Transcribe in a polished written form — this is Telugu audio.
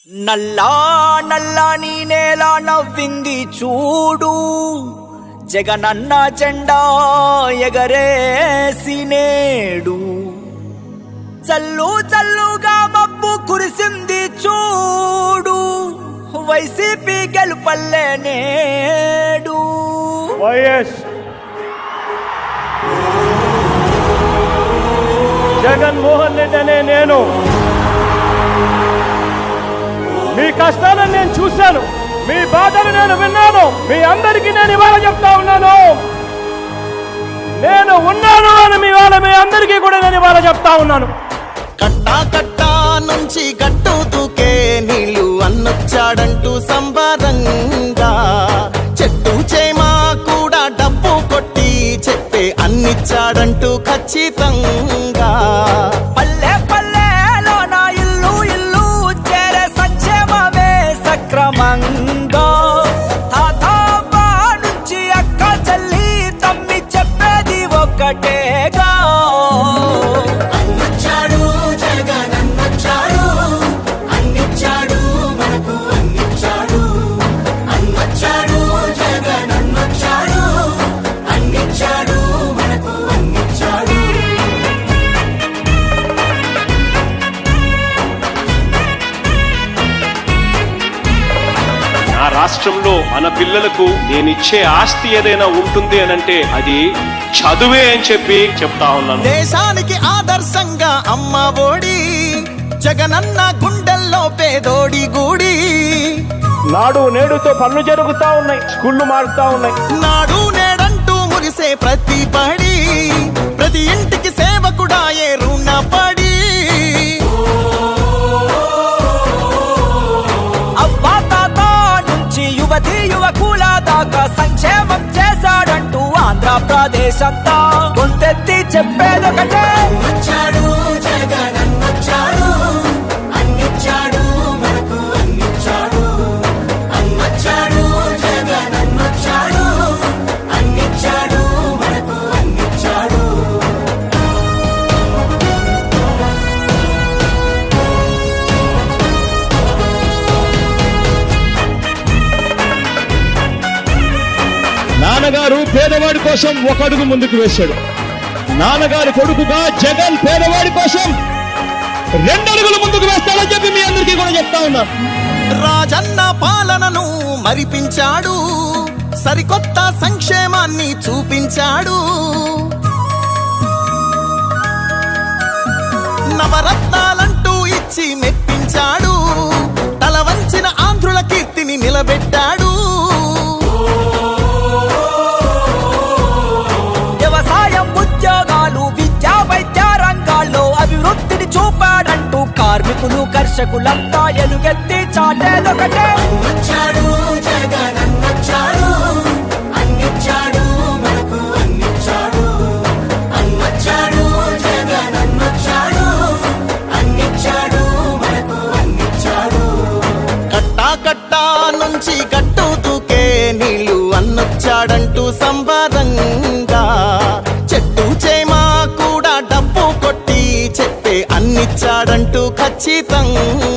నల్లా నల్లని నేల నవ్వింది చూడు, జగనన్న జెండా ఎగరేసి నేడు. చల్లు చల్లుగా మబ్బు కురిసింది చూడు, వైసీపీ గెలుపల్లే నేడు. వైఎస్ జగన్మోహన్ రెడ్డి అనే నేను మీ కష్టాలను నేను చూశాను, మీ బాధలు నేను విన్నాను. మీ అందరికీ నేను ఇవాళ చెప్తా ఉన్నాను, నేను ఉన్నాను అని మీ అందరికీ కూడా నేను ఇవాళ చెప్తా ఉన్నాను. కట్టా కట్టా నుంచి గట్టు దూకే నీళ్లు అన్నొచ్చాడంటూ సంబరంగా, చెట్టు చేమా కూడా డబ్బు కొట్టి చెప్పే అన్నిచ్చాడంటూ ఖచ్చితంగా. పల్లె పల్లెలో నా ఇల్లు ఇల్లు చేరే సంక్షేమమే సక్రమంగా. తాతాబా నుంచి అక్క చెల్లి తమ్మి చెప్పేది ఒక్కటేగా, అన్నొచ్చాడు జగన్ అన్నొచ్చాడు, అన్నిచ్చాడు మనకు అన్నిచ్చాడు. అన్నొచ్చాడు జగన్ అన్నొచ్చాడు, అన్నిచ్చాడు మనకు అన్నిచ్చాడు. నా రాష్ట్రంలో మన పిల్లలకు నేనిచ్చే ఆస్తి ఏదైనా ఉంటుంది అనంటే అది చదువే అని చెప్పి చెప్తా ఉన్నాను. దేశానికి ఆదర్శంగా అమ్మ ఒడి, జగనన్న గుండెల్లో పేదోడి గుడి. నాడు నేడుతో పనులు జరుగుతా ఉన్నాయి, స్కూళ్ళు మారుతా ఉన్నాయి. నాడు నేడంటూ మురిసే ప్రతి పడి, ప్రతి ఇంటికి సేవకుడా ఏ రుణపడి. అవ్వా తాత నుంచి యువతి యువకుల దాకా సంక్షేమం చేశాడంటూ ఆంధ్రప్రదేశ్ అంతా గొంతెత్తి చెప్పేదొకటే. వచ్చాడు జగన్ అన్నొచ్చాడు, అన్నిచ్చాడు మనకు అన్నిచ్చాడు. అన్నొచ్చాడు జగన్ అన్నొచ్చాడు, అన్నిచ్చాడు మనకు అన్నిచ్చాడు. నాన్నగారు పేదవాడి కోసం ఒక అడుగు ముందుకు వేశాడు. నాన్నగారి కొడుకుగా జగన్ పేదవాడి కోసం 2 అడుగులు ముందుకు వేస్తాడని చెప్పి మీ అందరికీ కూడా చెప్తా ఉన్నా. రాజన్న పాలనను మరిపించాడు, సరికొత్త సంక్షేమాన్ని చూపించాడు. నవరత్నాలంటూ ఇచ్చి మెప్పించాడు, తల వంచిన ఆంధ్రుల కీర్తిని నిలబెట్టాడు. వ్యవసాయం ఉద్యోగాలు విద్యా వైద్య రంగాల్లో అభివృద్ధిని చూపాడంటూ కార్మికులు కర్షకులంతా ఎలుగెత్తి చాటేదొకటే. అన్నొచ్చాడు జగన్ అన్నొచ్చాడు, అన్నిచ్చాడు మనకు అన్నిచ్చాడు. అన్నొచ్చాడు జగన్ అన్నొచ్చాడు, అన్నిచ్చాడు మనకు అన్నిచ్చాడు. కట్టా కట్టా నుంచి గట్టు దూకే నీళ్లు అన్నొచ్చాడంటూ సంబరంగా, చెట్టు చేమా కూడా డబ్బు కొట్టి చెప్పే అన్నిచ్చాడంటూ ఖచ్చితంగా.